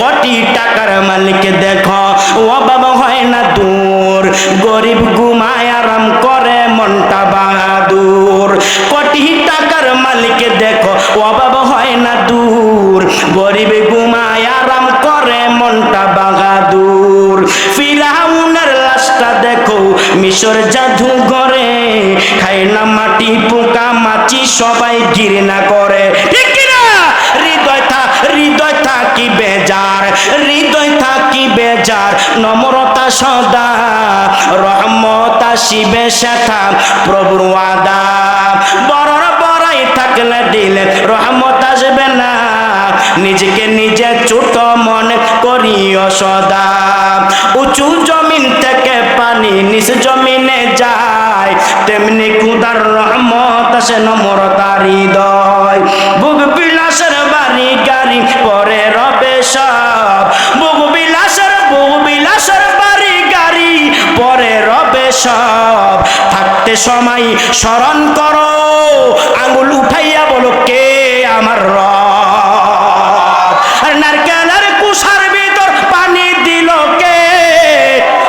কোটি টাকার মালিক দেখো অভাব হয় না দূর, গরিব ঘুমায় আরাম করে মনটা বাহাদুর। কোটি টাকার মালিক দেখো অভাব হয় না দূর, গরিব ঘুমায় আরাম করে মনটা বাহাদুর। ফিরাউনের লাশটা দেখো মিশর জাদু ঘরে, খায় না মাটি পোকা মাছি সবাই ঘৃণা করে, ঠিক কিনা? হৃদয় থাকি বেজার, হৃদয় থাকি বেজার, নম্রতা সদা রহমত আসিবে সেথা প্রভুর ওয়াদা। বড়র বড়াই থাকলে দিলে রহমত আসবে না, নিজেকে নিজে ছোট মনে করিও সদা। উঁচু জমিন থেকে পানি নিচ জমিনে যায়, তেমনি খুদার রহমত আসে নম্রতার হৃদয়। ভোগ বিলাসের বাড়ি গাড়ি পরে রবে সব, ভোগ বিলাসের বাড়ি গাড়ি পরে রবে সব। থাকতে সময় স্মরণ করো, আঙুল উঠাইয়া বলো কে আমার রব। আর নারকেলের কুশার ভিতর পানি দিল কে?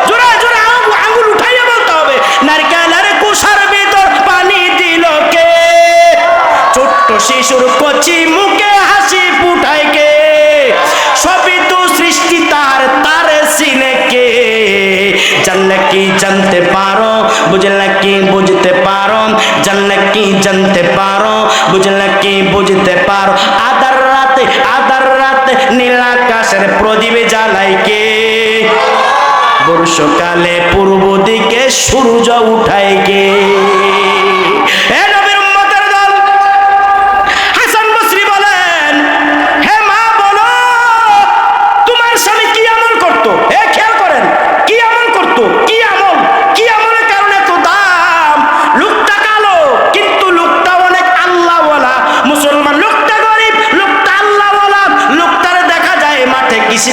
জোরে জোরে আঙুল উঠাইয়া বলতে হবে, নারকেলের কুশার ভিতর পানি দিল কে? ছোট্ট শিশুর কচি মুখে হাসি ফুটায় কে? সবই তো সৃষ্টি তার সিনে কে? জানলে কি জানতে পারো, বুঝলে কি বুঝতে পারো, জানলে কি জানতে পারো, বুঝলে কি বুঝতে পারো। আধার রাতে নীল আকাশের প্রদীপ জ্বালাই কে? বর্ষকালে পূর্ব দিকে সূর্য উঠায় কে?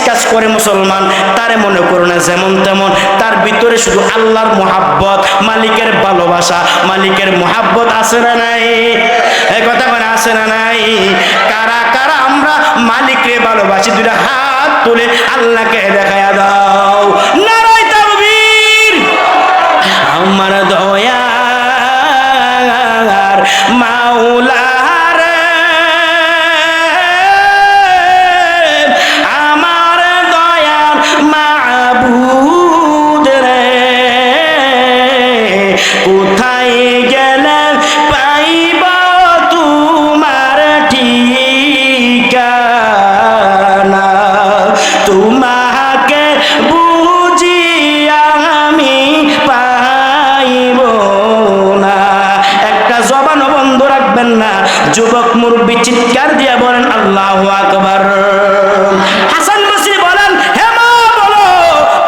কাজ করে মুসলমান, তারে মনে করো না যেমন তেমন, তার ভিতরে শুধু আল্লাহর মোহাব্বত, মালিকের ভালোবাসা, মালিকের মোহাব্বত আছে না নাই? এই কথা মানে আছে না নাই? কারা কারা আমরা মালিককে ভালোবাসি? দুইটা হাত তুলে আল্লাহকে দেখায়া দাও। নারায়ে তাকবীর। আমার দয়ার মাওলা কোথায় গেলে পাইব তোমার ঠিকানা, তোমাকে বুঝি আমি পাইব না। একটা জবানও বন্ধ রাখবেন না। যুবক মুরব্বী চিৎকার দিয়ে বলেন আল্লাহু আকবার। হাসান বসরি বলেন, হে মা বলো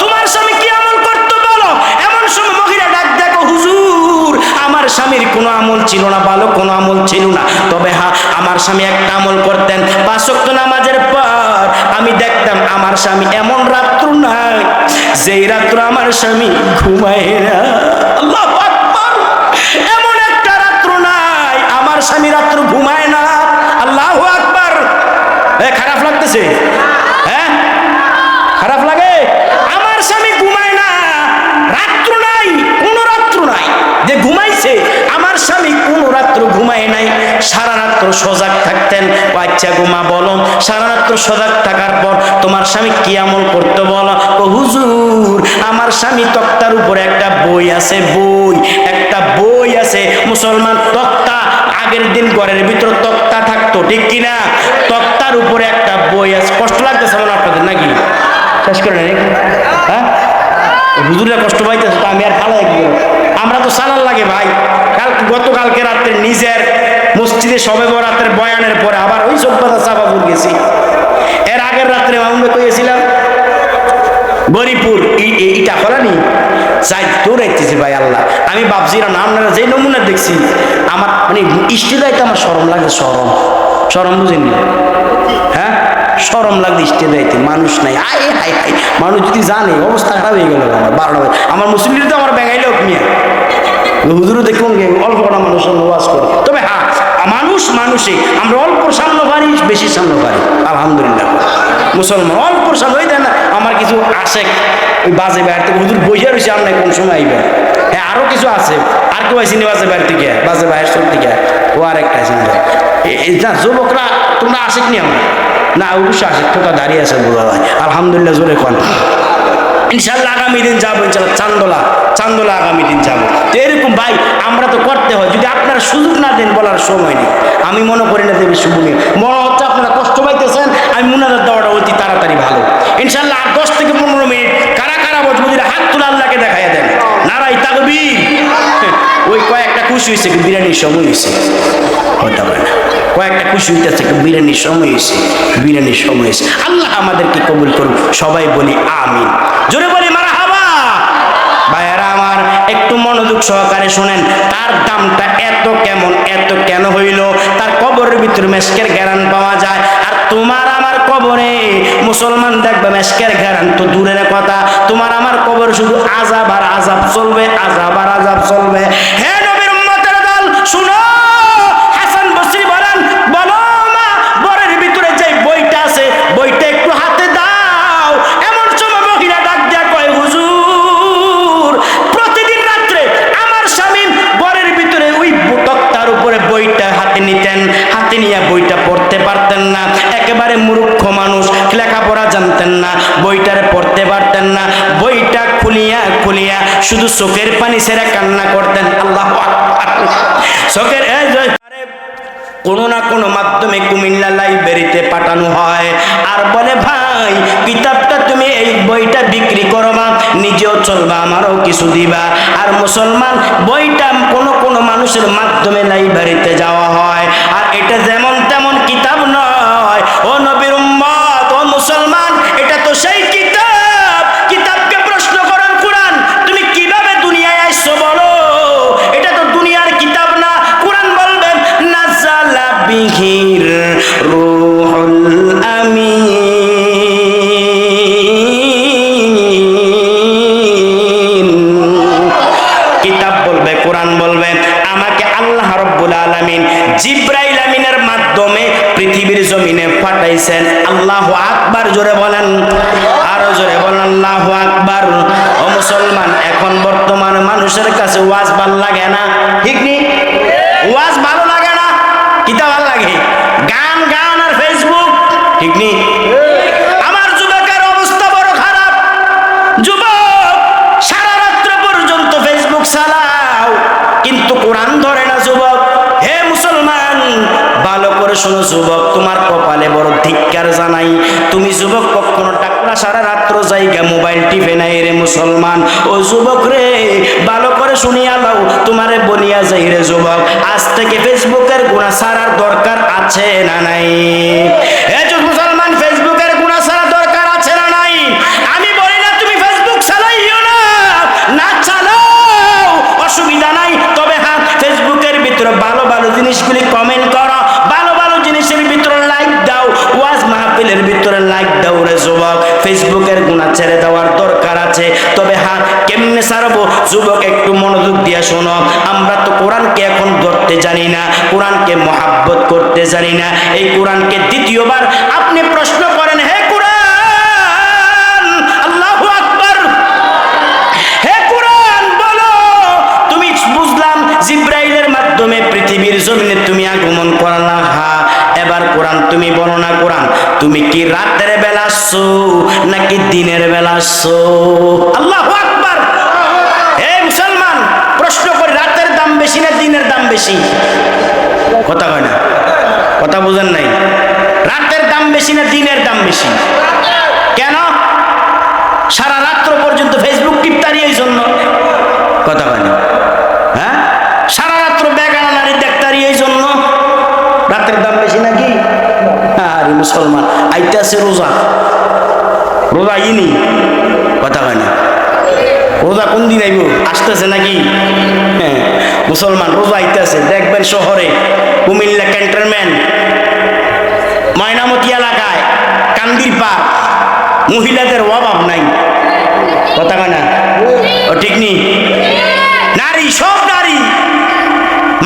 তোমার স্বামী কি আমল করতো বলো। এমন সময় মহিলা ডাক দেখো, হুজুর আমার স্বামীর কোনো আমল ছিল না, ভালো কোনো আমল ছিল না, তবে হ্যাঁ আমার স্বামী একটা আমল করতেন। 5 ওয়াক্ত নামাজের পর আমি দেখতাম আমার স্বামী এমন রাত্র নাই যেই রাত্র আমার স্বামী ঘুমায় না। আল্লাহু আকবার। এমন একটা রাত্র নাই আমার স্বামী রাত্র ঘুমায় না। আল্লাহু আকবার। খারাপ লাগতেছে? হ্যাঁ খারাপ লাগে? আমার স্বামী ঘুমায় না, রাত্র নাই, কোন রাত্র নাই যে ঘুমাইছে। আমার স্বামী কোন রাত্র ঘুমায় নাই, সারা রাত্র সজাগ থাকতেন। বাচ্চা ঘুমা বলো, সারা রাত্র সজাগ থাকার পর তোমার স্বামী কি আমল করতে বলো? ও হুজুর আমার স্বামী তক্তার উপরে একটা বই আছে, একটা বই আছে। মুসলমান তক্তা, আগের দিন ঘরের ভিতর তক্তা থাকতো, ঠিক কিনা? তক্তার উপরে একটা বই আছে। কষ্ট লাগতেছে আমার আপনাদের নাকি? শেষ করে নাকি? হ্যাঁ হুজুরা কষ্ট পাইতেছে তো আমি আর ভালো একদিন। আমরা তো সালাল লাগে ভাই। গতকালকে রাত্রে নিজের মসজিদে শবে বরাতের বয়ানের পরে আবার ওই সভ্যতা চাপাপুর গেছি। এর আগের রাত্রে মামুনে কইয়েছিলাম গরিপুর ইটা ফলানি চাই দৌড়াইতেছি ভাই। আল্লাহ আমি ভাবছিলাম না, আপনারা যে নমুনা দেখছি আমার মানে স্টেজাইতে আমার সরম লাগে। সরম বুঝেননি? হ্যাঁ সরম লাগছে স্টেজাইতে, মানুষ নাই। আয় হাই হাই, মানুষ যদি জানে অবস্থা খারাপ হয়ে গেল। আমার 12 বাজে আমার মুসলিম তো আমার ব্যাঙাইলেও মিয়া হুজুরও দেখুন অল্প কটা মানুষ ওয়াজ করে। তবে হ্যাঁ মানুষ মানুষে আমরা অল্প সামনে পারি, বেশি সামনে পারি আলহামদুলিল্লাহ। মুসলমান অল্প সামনে দেয় না, আমার কিছু আসে ওই বাজে বাইরে থেকে হুজুর বইয়া রয়েছে, আপনার কোন সময় আইবেন। হ্যাঁ আরো কিছু আছে, আর কেউ আসেনি বাজে বাইরে থেকে, বাজে বাইরের সব থেকে ও আর একটা আছে না। যুবকরা তোমরা আসেক নি আমার না, অবশ্যই আসে, ঠোকা দাঁড়িয়ে আছে বোঝা যায় আলহামদুলিল্লাহ জোরে কন। ইনশাল্লাহ আগামী দিন যাবো, ইনশাল্লাহ চান্দোলা আগামী দিন যাবো। তো এরকম ভাই আমরা তো করতে হয়, যদি আপনারা সুযোগ না দেন বলার সময় নেই। আমি মনে করি না দেবী শুভ নিয়ে মনে হচ্ছে আপনারা কষ্ট পাইতেছেন, আমি মুনাজাত দেওয়াটা অতি তাড়াতাড়ি ভালো। ইনশাল্লাহ 10 থেকে 15 মিনিট কারা কারা বসবো, যদি হাত তুলে আল্লাহকে দেখাইয়া দেন নারাই তাকবীর। ওই কয়েকটা খুশি হয়েছে, বিরিয়ানির সময় হয়েছে, হতে পারে না কয়েকটা খুশি হইতেছে, বিরিয়ানির সময় হয়েছে, বিরিয়ানির সময় হয়েছে। আল্লাহ আমাদেরকে কবুল করুন, সবাই বলি আমিন, জোরে বলি মারহাবা। ভাইয়েরা আমার একটু মনোযোগ সহকারে শোনেন, তার দামটা এত কেমন, এত কেন হইল? তার কবরের ভিতরে মেশকের ঘেরান পাওয়া যায়, আর তোমার আমার কবরে মুসলমান দেখবে মেশকের ঘেরান তো দূরের কথা, তোমার আমার কবর শুধু আযাব আর আযাব চলবে, আযাব আর আযাব চলবে। হে নবীর উম্মতের দল শুনো, হাসান বসরি বলেন, বলো মা বরের ভিতরে যে বইটা আছে বইটা একটু হাতে দাও। এমন সময় মহিলা ডাক দেয়া কয়, হুজুর প্রতিদিন রাত্রে আমার স্বামী বরের ভিতরে ওই তক্তার উপরে বইটা হাতে নিতেন, হাতে নিয়ে বইটা পড়তে পারতেন না, একেবারে মূর্খ মানুষ, লেখাপড়া জানতেন না, বইটারে পড়তে পারতেন না, বইটা খুলিয়া খুলিয়া শুধু চোখের পানি ছেড়ে কান্না করতেন। আল্লাহু আকবার। চোখের কোনো না কোনো মাধ্যমে কুমিল্লা লাইব্রেরিতে পাঠানো হয়, আর বলে ভাই কিতাবটা তুমি এই বইটা বিক্রি করবা, নিজেও চলবা, আমারও কিছু দিবা। আর মুসলমান বইটা কোনো কোনো মানুষের মাধ্যমে লাইব্রেরিতে যাওয়া হয়, আর এটা যেমন তেমন কিতাব নয়। ও নবীর উম্মত, ও মুসলমান, এটা তো সেই কিতাব। কিতাবকে প্রশ্ন করেন কুরআন, তুমি কিভাবে দুনিয়ায় আসছো বলো? এটা তো দুনিয়ার কিতাব না। কুরআন বলবে নাযালা বিহির রূহুল আমিন। কিতাব বলবে, কুরআন বলবে আমাকে আল্লাহ রাব্বুল আলামিন জিবরাইল আমিনের মাধ্যমে পৃথিবীর জমিনে পাঠাইছেন। আল্লাহু আকবার, জোরে বলেন, আরো জোরে বলেন আল্লাহু আকবার। ও মুসলমান, এখন বর্তমান মানুষের কাছে ওয়াজ ভালো লাগে না, ঠিক নি? ওয়াজ ভালো লাগে না, কিতা ভালো লাগে? গান গান আর ফেসবুক, ঠিক নি? আমার যুবকের অবস্থা বড় খারাপ। যুবক সারা রাত্র পর্যন্ত ফেসবুক চালাও, কিন্তু কোরআন ধরে না যুবক। হে মুসলমান, ভালো করে শোনো যুবক, তোমার কপালে বড় ধিক্কার জানাই। তুমি যুবক কখনো টাকলা সারা রাত্র জায়গা মোবাইল টিপে নাই রে মুসলমান। ও যুবক রে, ভালো করে শুনিয়া লাও, তোমারে বলিয়া যাই রে যুবক, আজ থেকে ফেসবুকের গুনাহ ছাড়ার দরকার আছে না নাই? হে মুসলমান, ফেসবুকের গুনাহ ছাড়ার দরকার আছে না নাই? আমি বলি না তুমি ফেসবুক চালাইও না, না চালাও, অসুবিধা নাই। তবে হ্যাঁ, ফেসবুকের ভিতরে ভালো ভালো জিনিসগুলি কমেন্ট করো, ভালো ভালো জিনিসের ভিতরে লাইক দাও, ওয়াজ মাহফিলের ভিতরে লাইক দাও রে যুবক। ফেসবুকের গুনাহ ছেড়ে দেওয়ার দরকার আছে। তবে হ্যাঁ, কেমনে ছাড়বো? যুবক একটু মনোযোগ দিয়া শোনো। আমরা তো কোরআনকে এখন ধরতে জানি না, কোরআনকে মহাব্বত করতে জানি না। এই কোরআনকে দ্বিতীয়বার আপনি প্রশ্ন করেন, হে কোরআন, আল্লাহু আকবার, হে কোরআন বলো, তুমি বুঝলাম জিবরাইলের মাধ্যমে পৃথিবীর জমিনে তুমি আগমন করলা, হ্যাঁ, এবার কোরআন তুমি বলো না, কোরআন তুমি কি রাতের বেলা আসছো নাকি দিনের বেলা আসছো? আল্লাহু আকবার। হে মুসলমান, প্রশ্ন করি, রাতের দাম বেশি না দিনের দাম বেশি? কথা কয় না, কথা বুঝেন নাই? রাতের দাম বেশি না দিনের দাম বেশি? কেন? সারা রাত্র পর্যন্ত ফেসবুক টিপতারি, এই জন্য। কথা কয় না? হ্যাঁ, সারা রাত্র বেগানা নারী দেখতারি, এই জন্য রাতের দাম বেশি নাকি? আরে মুসলমান, আইতে আছে রোজা, রোজা ইনি, কথা হয় না? রোজা কোন দিন আইব? আসতেছে নাকি? হ্যাঁ মুসলমান, রোজা আইতে আছে। দেখবেন শহরে, কুমিল্লা ক্যান্টনমেন্ট, ময়নামতি এলাকায়, কান্দির পার, মহিলাদের অভাব নাই। কথা হয় না? ও ঠিক নি? নারী, সব নারী,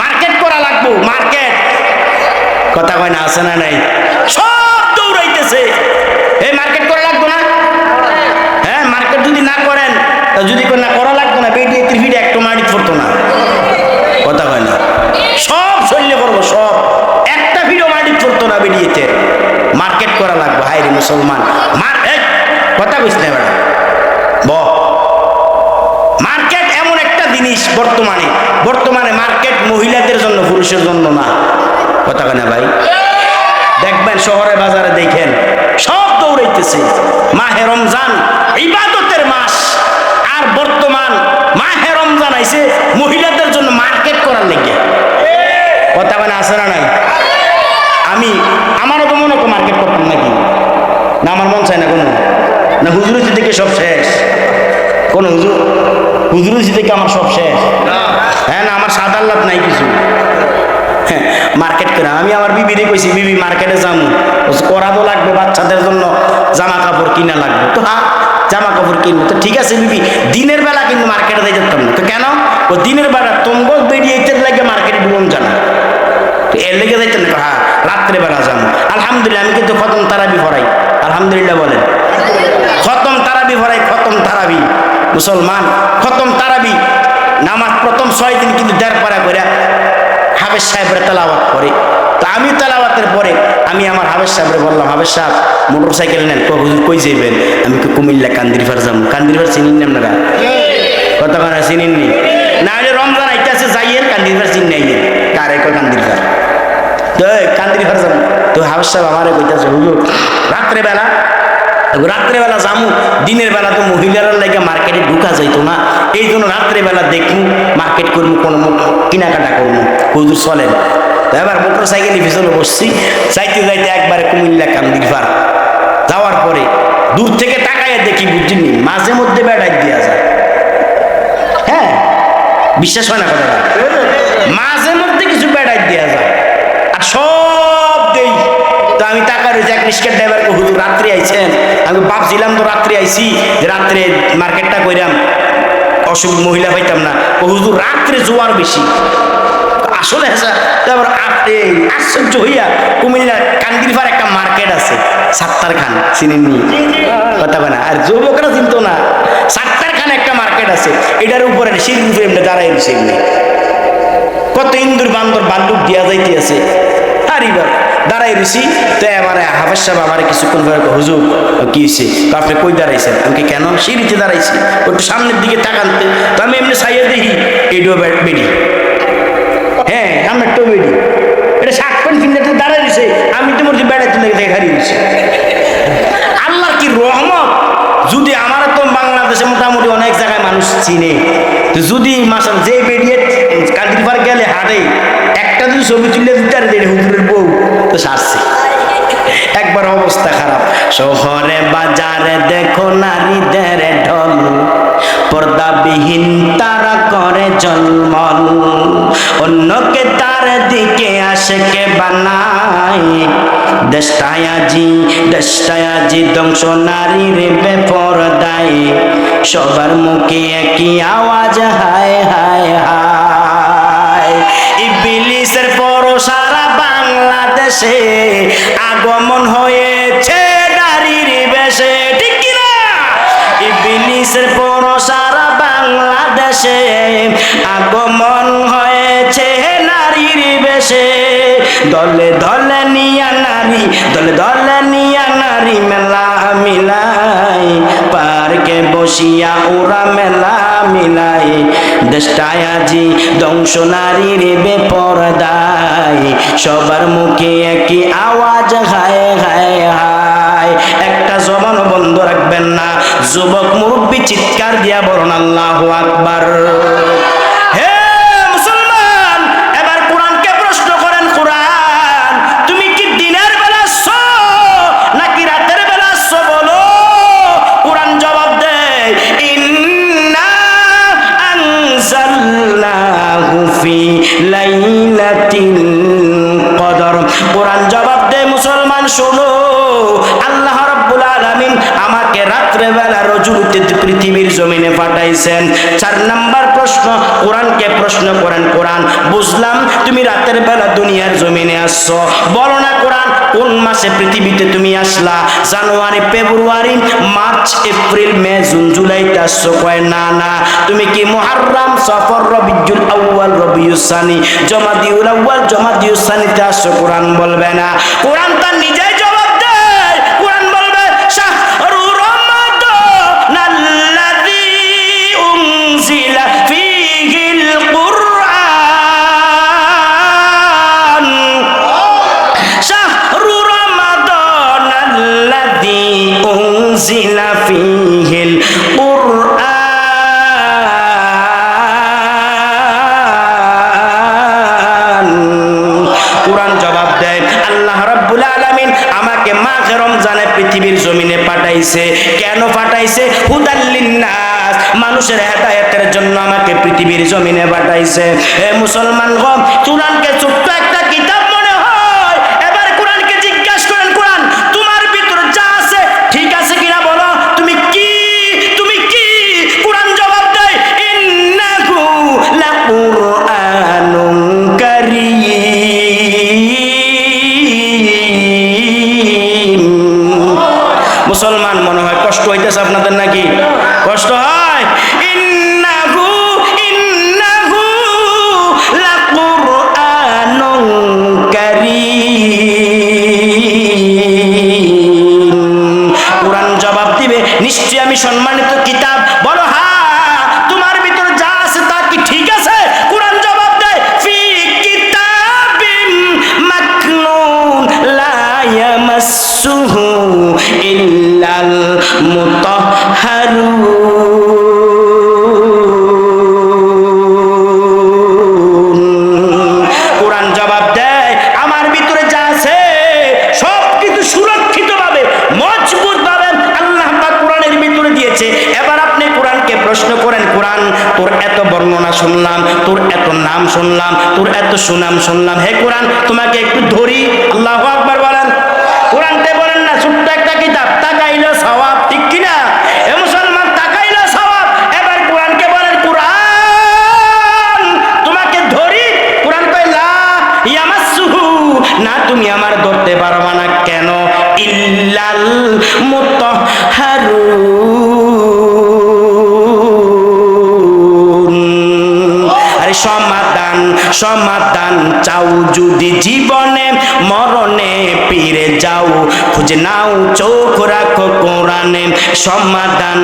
মার্কেট করা লাগবো, মার্কেট। কথা কয় না, আছে না নাই? সব দৌড়াইতেছে। এই মার্কেট করা লাগতো না? হ্যাঁ, মার্কেট যদি না করেন, যদি না করা লাগতো না, বেরিয়ে ত্রিফিটে একটু মাটি পড়তো না। কথা কয় না? সব শৈল্য করবো, সব একটা ভিডিও মাটি পড়তো না বেরিয়েতে। মার্কেট করা লাগবে। হায় রে মুসলমান, কথা কইস না বেড়া ব। মার্কেট এমন একটা জিনিস বর্তমানে মার্কেট মহিলাদের জন্য, পুরুষের জন্য না। কথা কয় না ভাই? দেখবেন শহরে বাজারে দেখেন সব দৌড়াইতেছে। মাহে রমজান ইবাদতের মাস, আর বর্তমান মাহে রমজান আইছে মহিলাদের জন্য মার্কেট করার লেগে। কথা মানে আছে না নাই? আমারও তো মনে হয় মার্কেট করতাম নাকি না, আমার মন চায় না কোনো, না হুজুরুচি থেকে সব শেষ। কোন হুজুরুচি থেকে আমার সব শেষ। হ্যাঁ না, আমার সাদা আল্লাহ নাই কিছু। হ্যাঁ, মার্কেট করে আমি আমার বিবিরে কইছি, বিবি মার্কেটে যাবো, করা তো লাগবে, বাচ্চাদের জন্য জামা কাপড় কিনা লাগবে। তো হ্যাঁ, জামা কাপড় কিনবো। তো ঠিক আছে বিবি, দিনের বেলা কিন্তু মার্কেটে যাই যেতাম না। তো কেন? ও দিনের বেলা তোমগো বেরিয়ে লাগে মার্কেটে ডুবন জানা, তো এর লেগে যাইতেন না। হ্যাঁ, রাত্রে বেলা যাবো। আলহামদুলিল্লাহ, আমি কিন্তু খতম তারাবি পড়াই। আলহামদুলিল্লাহ বলেন। খতম তারাবি পড়াই, খতম তারাবি। মুসলমান খতম তারাবি নামাজ প্রথম 6 দিন কিন্তু 1.5 পারা করে হাফেজ সাহেবরা তেলাওয়াত করে। তো আমি তেলাওয়াতের পরে আমি আমার হাফেজ সাহেবরে বললাম, হাফেজ সাহেব মোটর সাইকেল নেন। হুজুর কই যাইবেন? আমি কুমিল্লা কান্দিরফার যাবো। কান্দিরফার চিনিন না আপনারা? কত কানা চিনিননি? না হলে রমজান আইতেছে, যাইয়েন কান্দিরফার চিন নাই কারে কয় কান্দিরফার। তো কান্দিরফার যাবো। তো হাফেজ সাহেব আমারে কইতেছে, হুজুর রাত্রেবেলা যামু, দিনের বেলা তো মহিলার লাগে মার্কেটে ঢুকা যাইতো না, এই জন্য রাত্রেবেলা দেখমু, মার্কেট করবো, কোনো কেনাকাটা করবো। হুজুর চলেন। এবার মোটর সাইকেলে পিছনে বসছি, যাইতে যাইতে একবারে কুমিল্লা কান্দিরফার যাওয়ার পরে দূর থেকে তাকাইয়া দেখি, বুঝিনি মাঝে মধ্যে বেড়াই দেওয়া যায়। হ্যাঁ, বিশ্বাস হয় না কথাটা? মাঝে মধ্যে কিছু বেড়াই দেওয়া যায়, আর সব দেই। তো আমি টাকা রয়েছে, এক রিক্সার ড্রাইভারকে, হুজুর রাত্রে আইছেন? আমি ভাবছিলাম তো রাত্রে আইছি, যে রাত্রে মার্কেটটা কইরাম, অসুখ মহিলা পাইতাম না। ও হুজুর রাত্রে জোয়ার বেশি। আসলে তারপর আশ্চর্য হইয়া কুমিল্লা কান্দিরফার একটা মার্কেট আছে, সাত্তার খান, চিনেননি? কথা বলে না, আর যুবকরা চিনতো না। সাত্তার খান একটা মার্কেট আছে, এটার উপরে সিঁড়ি এমনি দাঁড়াই দিছে, এমনি কত ইন্দুর বান্দর বাল্লুক দিয়া যাইতে আছে। আর এবার দাঁড়াই রয়েছি। তো এবার হাফেজ সাহেব আমার কিছুক্ষণ পরে, হুজুর কি হয়েছে? আপনি কই দাঁড়াইছেন? আমি কেন? সিঁড়িতে দাঁড়াইছি, একটু সামনের দিকে তাকানতে। তো আমি এমনি সাইয়া দেখি এডিও বেডি। হ্যাঁ, আমার একটু বেডি, এটা শার্ট প্যান্ট কিনতে দাঁড়াই দিছে। আমি তো মধ্যে বেড়াইতে লেগে হারিয়ে দিছি। আল্লাহর কি রহমত! যদি আমার তো বাংলাদেশে মোটামুটি অনেক জায়গায় মানুষ চিনে, তো যদি মাসাল যে বেরিয়ে কান্দিরফার গেলে হাটে একটা যদি ছবি তুলে দিতে আর হুজুরের বউ, তো সারছে। একবার অবস্থা খারাপ। শহরে বাজারে দেখো নারীদের ঢল, পর্দাবিহীন তারা করে জলমল, অন্যকে তার দিকে আসে কে বানায়। দেশটায়াজি ধ্বংস নারীর বেপরদায়, সবার মুখে একই আওয়াজ, হায় হায় হায়। ইবলিসের পরও সারা বাংলাদেশে আগমন হয়েছে নারীর বেশে, ঠিক কিনা? ইবলিসের পরও সারা বাংলাদেশে আগমন হয়েছে নারীর বেশে। দলে দলে নিয়া নারী, দলে দলে নিয়া নারী মেলা মিলাই, পার্কে বসিয়া ওরা মেলা মিলাই। দেশটায় আজি ধ্বংস নারীর বেপরদায়, সবার মুখে একই আওয়াজ, হায় হায় হায়। একটা জবান বন্ধ রাখবেন না। যুবক মুরব্বী চিৎকার দিয়া বলুন আল্লাহু আকবার। হে মুসলমান, এবার কোরআনকে প্রশ্ন করেন, কোরআন তুমি কি দিনের বেলা আসছো নাকি রাতের বেলা আসছো? বলো। কোরআন জবাব দেয়, ইন্না আনজালনাহু ফি লাইলাতিল কদর। কোরআন জবাব দেয়, মুসলমান শোনো, আল্লাহ রাব্বুল আলামিন আমাকে রাত্রে বেলা রজুলতে পৃথিবীর জমিনে পাঠাইছেন। 4 নাম্বার প্রশ্ন, কোরআনকে প্রশ্ন করেন, কোরআন বুঝলাম তুমি রাতের বেলা দুনিয়ার জমিনে আসছো, বলো না কোরআন কোন মাসে পৃথিবীতে তুমি আসলা? জানুয়ারি, ফেব্রুয়ারি, মার্চ, এপ্রিল, মে, জুন, জুলাইতে আসছো? কয় না না, তুমি কি মুহররম, সফর, রবিউল আউয়াল, রবিউল সানি, জমাদিউল আউয়াল, জমাদিউল সানিতে আসছো? কোরআন বলবে না। কোরআন তার নিজেই জবাব দেয়। কোরআন বলবে শাহরু রমাদানাল্লাযী উনজিলা ফীহিল কুরআন, শাহরু রমাদানাল্লাযী উনজিলা ফীহিল কুরআন। কোরআন জবাব দেয় আল্লাহ রাব্বুল আলামিন আমাকে মাহে রমজানে পৃথিবীর জমিনে পাঠাইছে। কেন পাঠাইছে? হুদাল লিন্নাস, মানুষের হেদায়েতের জন্য আমাকে পৃথিবীর জমিনে পাঠাইছে। হে মুসলমানগণ, কোরআনকে ছোট্ট একটা কিতাব মনে হয়, এবার কোরআনকে জিজ্ঞাসা করেন, কোরআন তোমার ভিতর যা আছে ঠিক আছে কিনা বলো, তুমি কি, তুমি কি? কোরআন জবাব দেয় ইন্নাহু লাকুরআনুন কারীম। মুসলমান মনে হয় কষ্ট হইতেছে আপনাদের নাকি? কষ্ট হয়? ইন্নাহু ইন্নাহু লাকুরআনুন কারীম। কোরআন জবাব দিবে নিশ্চয়ই আমি সম্মানিত কিতাব। বলো হ্যাঁ, তোমার ভিতর যা আছে তা কি ঠিক আছে? কোরআন জবাব দেয় ফি কিতাবিম মাকনুন লা ইয়ামাসসুহু ইল্লাল মুতাহহারুন। কোরআন জবাব দেয় আমার ভিতরে যা আছে সব কিছু সুরক্ষিতভাবে, মজবুতভাবে আল্লাহ পাক কোরআনের ভিতরে দিয়েছে। এবার আপনি কোরআনকে প্রশ্ন করেন, কোরআন তোর এত বর্ণনা শুনলাম, তোর এত নাম শুনলাম, তোর এত সুনাম শুনলাম, হে কোরআন তোমাকে একটু ধরি। আল্লাহু আকবার বলেন। কোরআনতে বলেন না ছোট্ট একটা কিতাব, তাকাইলো সওয়াব, ঠিক কিনা? এ মুসলমান, তাকাইলো সওয়াব। এবার কোরআনকে বলেন, কোরআন তোমাকে ধরি। কোরআন কয় লা ইয়ামাসসুহু, না তুমি আমার ধরতে পারবা না। কেন? ইল্লাল মুতাহহারুন। আরে সমাধান, সমাধান চাও যদি জীবনে মরণে ফিরে যাও, খুঁজে নাও চোখ রাখো কোরআনে। সমাধান,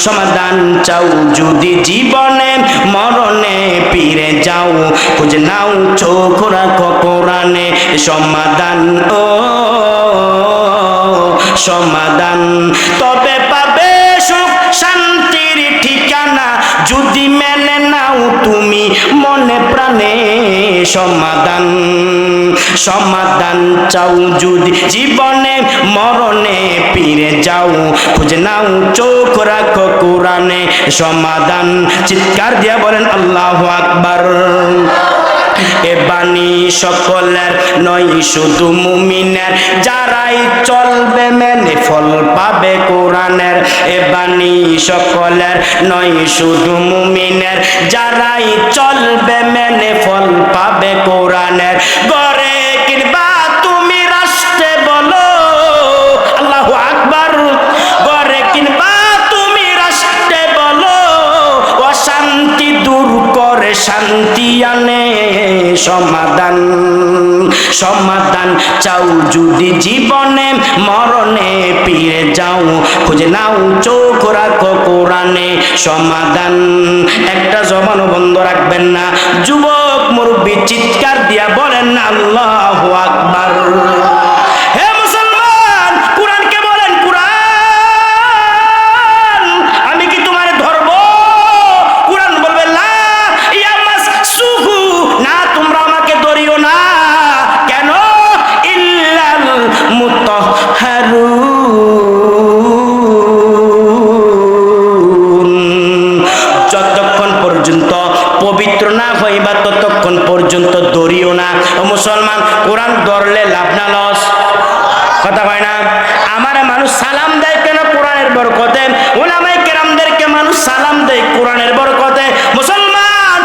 সমাধান চাও যদি জীবনে মরণে ফিরে যাও, খুঁজে নাও চোখ রাখো কোরআনে। সমাধান ও সমাধান, তবে পাবে সুখ শান্তির ঠিকানা যদি মেনে নাও তুমি মনে প্রাণে। সমাধান, সমাধান চাও যদি জীবনে মরণে ফিরে যাও, খুঁজে নাও চোখ রাখো কোরআনে। সমাধান, চিৎকার দিয়া বলেন আল্লাহু আকবার। এ বাণী সকলের নয় শুধু মুমিনের, যারাই চলবে মেনে ফল পাবে কোরআনের। এ বাণী সকলের নয় শুধু মুমিনের, যারাই চলবে মেনে ফল পাবে কোরআনের। গড়ে কিংবা তুমি রাষ্ট্রে বলো, আল্লাহু আকবার। গড়ে কিংবা তুমি রাষ্ট্রে বলো, অশান্তি দূর করে শান্তি আনে। সমাধান, সমাধান চাও যদি জীবনে মরণে ফিরে যাও, খুঁজে নাও চোখ রাখো কোরআনে। সমাধান, একটা জবানও বন্ধ রাখবেন না। যুবক মুরব্বী চিৎকার দিয়া বলেন না আল্লাহু আকবার। হে মুসলমান, কোরআনকে বলেন, কোরআন আমি কি তোমার ধরবো? কোরআন বলবে লা ইয়ামাসসুহু, না তোমরা আমাকে ধরিও না। কেন? ইল্লাল মুতাহহারুন। যতক্ষণ পর্যন্ত পবিত্র না হইবা ততক্ষণ পর্যন্ত ধরিও না। মুসলমান, কোরআন ধরলে লাভ না লস? কথা হয় না? আমার মানুষ সালাম দেয় কেন? কোরআনের বরকতে। উলামায়ে কেরামদেরকে মানুষ সালাম দেয় কোরআনের বরকতে। মুসলমান,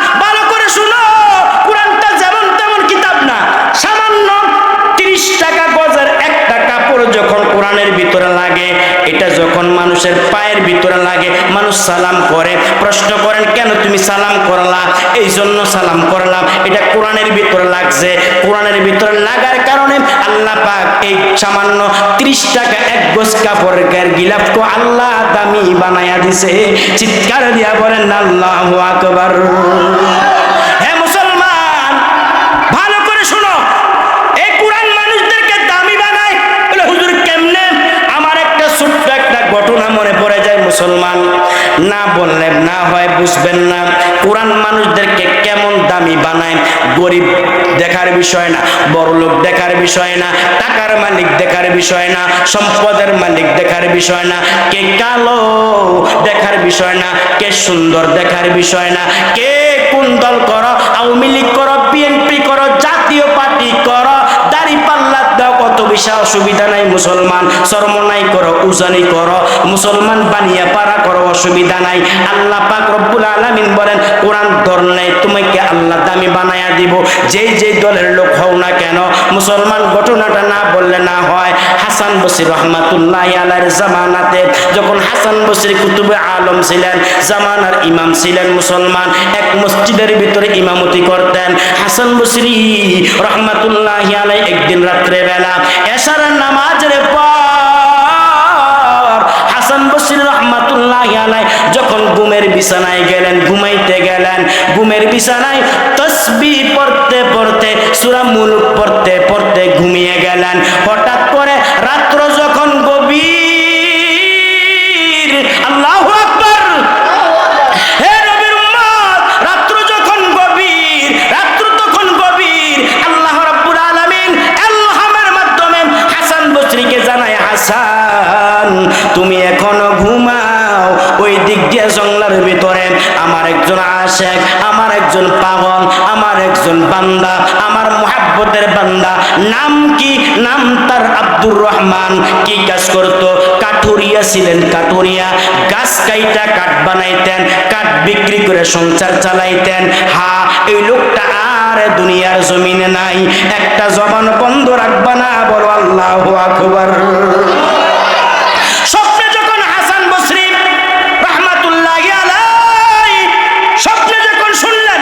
পায়ের ভিতরে লাগে, মানুষ সালাম করে। প্রশ্ন করেন কেন তুমি সালাম করলা? এই জন্য সালাম করলাম, এটা কোরআনের ভিতরে লাগছে। কোরআনের ভিতরে লাগার কারণে আল্লাহ পাক এই সামান্য 30 টাকা এক গজ কাপড়ের গিলাফকে আল্লাহ দামি বানায়া দিছে। চিৎকার দিয়া বলেন আল্লাহু আকবার। হে মুসলমান, ভালো করে শুনো, এই কোরআন মানুষদেরকে দামি বানায়। বলে হুজুর কেমনে? আমার একটা ছোট্ট একটা ঘটনা মনে পড়ে যায় মুসলমান, না বললে না হয় বুঝবেন না। কোরআন মানুষদেরকে কেমন দামি বানায়। গরিব দেখার বিষয় না, বড় লোক দেখার বিষয় না, টাকার মালিক দেখার বিষয় না, সম্পদের মালিক দেখার বিষয় না, কে কালো দেখার বিষয় না, কে সুন্দর দেখার বিষয় না, কে কোন দল করো, আওয়ামী লীগ করো, বিএনপি করো, জাতীয় পার্টি করো, দাড়ি পাল্লা দাও, কত বেশি অসুবিধা নাই। মুসলমান শরমনাই করো, উজানি করো, মুসলমান বানিয়া পারা করো, অসুবিধা নাই। আল্লাহ পাক রব্বুল আলামিন বলেন কোরআন ধরলে তোমাকে আল্লাহ দামি বানায়া দিব, যেই যেই দলের লোক হও না কেন। মুসলমান ঘটনাটা না বললে না হয়। হাসান বসরি রহমাতুল্লাহি আলাইহির জামানাতে যখন হাসান বসরি কুতুবে আলম ছিলেন, জামানার ইমাম ছিলেন মুসলমান, এক মসজিদের ভিতরে ইমামতি করতেন। হাসান বসরি রহমাতুল্লাহি আলাইহি একদিন রাত্রে বেলা এশার নামাজের পর হাসান বসরি রহমাতুল্লাহি আলাইহি যখন ঘুমের বিছানায় গেলেন, ঘুমাইতে গেলেন, ঘুমের বিছানায় তাসবিহ পড়তে পড়তে সূরা মুলক পড়তে পড়তে ঘুমিয়ে গেলেন। হঠাৎ করে রাত্র যখন গভীর, আল্লাহু আকবার, হে নবীর উম্মত, রাত্র যখন গভীর, রাত্র তখন গভীর, আল্লাহ রাব্বুল আলামিন ইলহামের মাধ্যমে হাসান বসরিকে জানায়, হাসান তুমি এখনো ঘুমাও। ওই দিক দিয়ে জঙ্গলের ভিতরে আমার একজন আশিক, আমার একজন পাগল, আমার একজন বান্দা, আমার মুহাব্বতের বান্দা, নাম কি? নাম তার আব্দুর রহমান। কি কাজ করতো? কাঠুরিয়া ছিলেন, কাঠুরিয়া। গাছ কাইটা কাঠ বানাইতেন, কাঠ বিক্রি করে সংসার চালাইতেন। হ্যাঁ, এই লোকটা আর দুনিয়ার জমিনে নাই। একটা জবান বন্ধ রাখবা না, বলো আল্লাহু আকবার। স্বপ্নে যখন হাসান বসরি রহমাতুল্লাহি আলাইহি স্বপ্নে যখন শুনলেন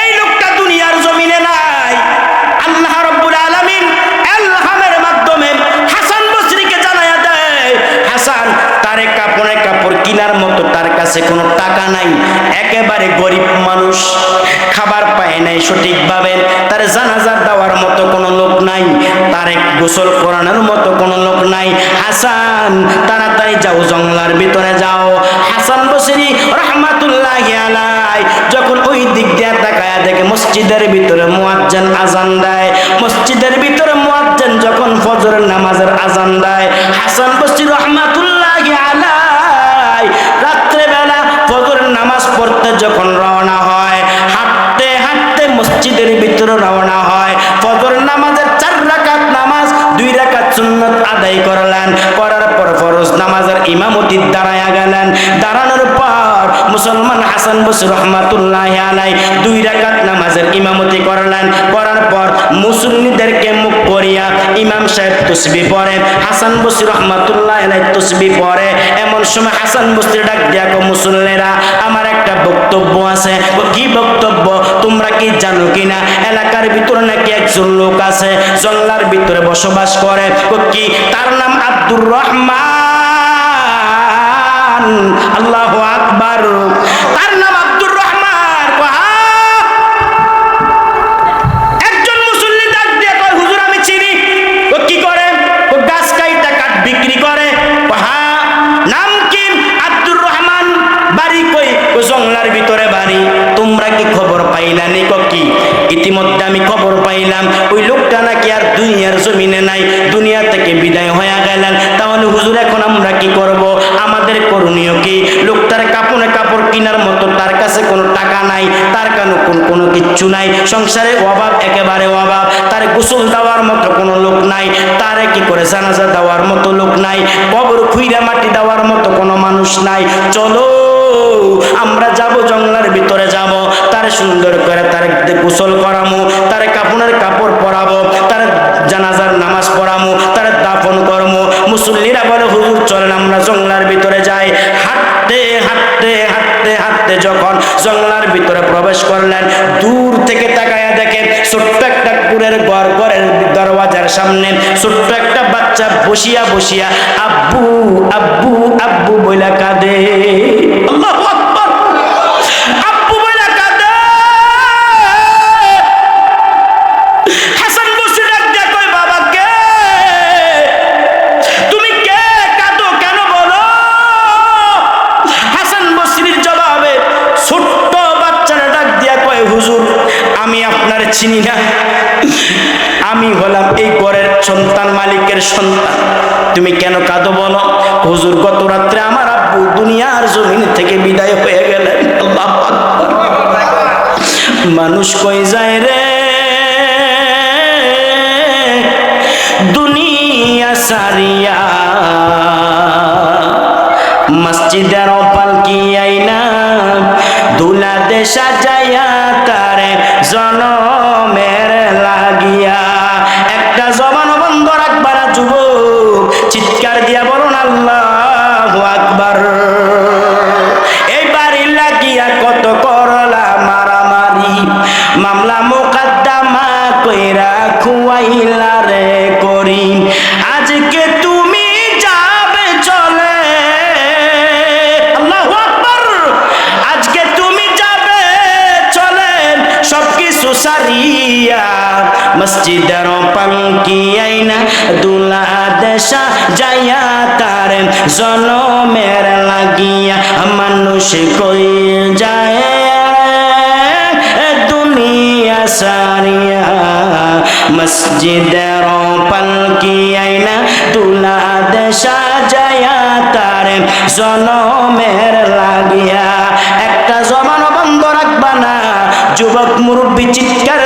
এই লোকটা দুনিয়ার জমিনে নাই, আল্লাহ রাব্বুল আলামিন ইলহামের মাধ্যমে হাসান বসরিকে জানায়া দেয়, হাসান তারে কাপড়ে কাপড় কিনার মতো তার কাছে কোনো টাকা নাই, একেবারে গরিব মানুষ, খাবার পায় নাই সঠিকভাবে, তার জানাজা দেওয়ার মতো কোনো লোক নাই, তারে গোসল করানোর মতো কোনো লোক নাই। হাসান তাড়াতাড়ি যাও, জঙ্গলার ভিতরে যাও। হাসান বসরি রহমাতুল্লাহি আলাইহি যখন ওই দিক দিয়ে তাকায়া দেখে মসজিদের ভিতরে মুয়াজ্জিন আজান দেয়, মসজিদের ভিতরে মুয়াজ্জিন যখন ফজরের নামাজের আজান দেয়, হাসান বসরি রহমাতুল্লাহি আলাইহি রাত্রে বেলা ফজরের নামাজ পড়তে যখন রওনা হয়, হাঁটতে হাঁটতে মসজিদের ভিতরে রওনা হয়। ফজর নামাজের 4 রাকাত নামাজ, 2 রাকাত সুন্নাত আদায় করলেন, করার পর ফরজ নামাজের ইমামতি দাঁড়ায়া গেলেন। দাঁড়ানোর পর মুসলমান হাসান বসরি রহমাতুল্লাহি আলাইহি 2 রাকাত নামাজের ইমামতি করলেন, করার পর মুসল্লিদেরকে মুখ করিয়া ইমাম সাহেব তাসবিহ পড়ে, হাসান বসরি রহমাতুল্লাহি আলাইহি তাসবিহ পড়ে। এমন সময় হাসান বসরি ডাক দিয়া কয়, মুসল্লিরা আমার একটা বক্তব্য আছে। কি বক্তব্য? তোমরা কি জানো কিনা এলাকার ভিতরে নাকি একজন লোক আছে, জঙ্গলার ভিতরে বসবাস করে, কি তার নাম আব্দুর রহমান। আল্লাহু আকবার, তার নাম আব্দুর রহমান। একজন মুসল্লি ডাক দিয়ে কয়, হুজুর আমি চিনি। ও কি করে? ও গাছ কাইটা কাঠ বিক্রি করে। হ্যাঁ, নাম কি? আব্দুর রহমান। বাড়ি কই? ও জঙ্গলার ভিতরে বাড়ি। তোমরা কি খবর পাইলা নি? কি ইতিমধ্যে আমি খবর পাইলাম ওই লোকটা নাকি আর দুনিয়ার জমিনে নাই, দুনিয়া থেকে বিদায় হয়ে গেলেন। তাহলে হুজুর এখন আমরা কি করব? আমাদের করণীয় কি? লোকটার কাপড়ে কাপড় কেনার মতো তার কাছে কোনো টাকা নাই, তার কোনো কিচ্ছু নাই, সংসারে অভাব, একেবারে অভাব, তার গোসল দেওয়ার মতো কোনো লোক নাই, তারে কি করে জানাজা দেওয়ার মতো লোক নাই, কবর খুইরা মাটি দেওয়ার মতো কোনো মানুষ নাই। চলো আমরা যাব, জঙ্গলের ভিতরে যাব, তার সুন্দর করে তার গোসল করামু, তার কাপড়ের কাপড় পরাবো, তার জানাজার নামাজ পড়ামু, তার দাফন করমু। মুসল্লিরা বলে হুজুর চলেন আমরা জঙ্গলার ভিতরে যাই। হাঁটতে হাঁটতে হাঁটতে হাঁটতে যখন জঙ্গলার ভিতরে প্রবেশ করলেন, দূর থেকে তাকায়া দেখেন ছোট্ট একটা কুড়ের ঘর, ঘরের দরওয়াজার সামনে ছোট্ট একটা বাচ্চা বসিয়া বসিয়া আব্বু আব্বু আব্বু বইলা কাঁদে। আল্লাহু আকবার, আব্বু বইলা কাঁদে। হাসান বসরি ডাক দিয়া কয় বাবা কে তুমি, কে কাঁদো কেন বলো? হাসান বসরির জবাবে ছোট্ট বাচ্চারা ডাক দিয়া কয় হুজুর আমি আপনার চিনি না, আমি হলাম এই ঘরের সন্তান, মালিকের সন্তান, তুমি কেন কাঁদো বলো? হুজুর গত রাত্রে আমার আব্বু দুনিয়ার জমিন থেকে বিদায় হয়ে গেলেন। আল্লাহু আকবার। মানুষ কই যায় রে দুনিয়া সারিয়া, মসজিদের পালকি আইনা দুলা দে সাজাইয়া তারে জনমের লাগিয়া। একটা জবান বন্ধ রাখবা না যুবক, চিৎকার দিয়া বলুন আল্লাহু আকবার। এই বাড়ি লাগিয়া কত করলা মারামারি, মামলা মোকদ্দমা কইরা খুয়াইলা রে করি, আজকে তুমি যাবে চলে। আল্লাহু আকবার। আজকে তুমি যাবে চলে সবকিছু সারিয়া, মসজিদের পালকি আইনা দুলা দেশা যাইয়া তারে জনমের লাগিয়া। মানুষ কই যায় দুনিয়া সারিয়া, মসজিদের পালকি আইনা দুলা দেশা যাইয়া তারে জনমের লাগিয়া। একটা জবান বন্ধ রাখবা না যুবক মুরব্বী, চিৎকার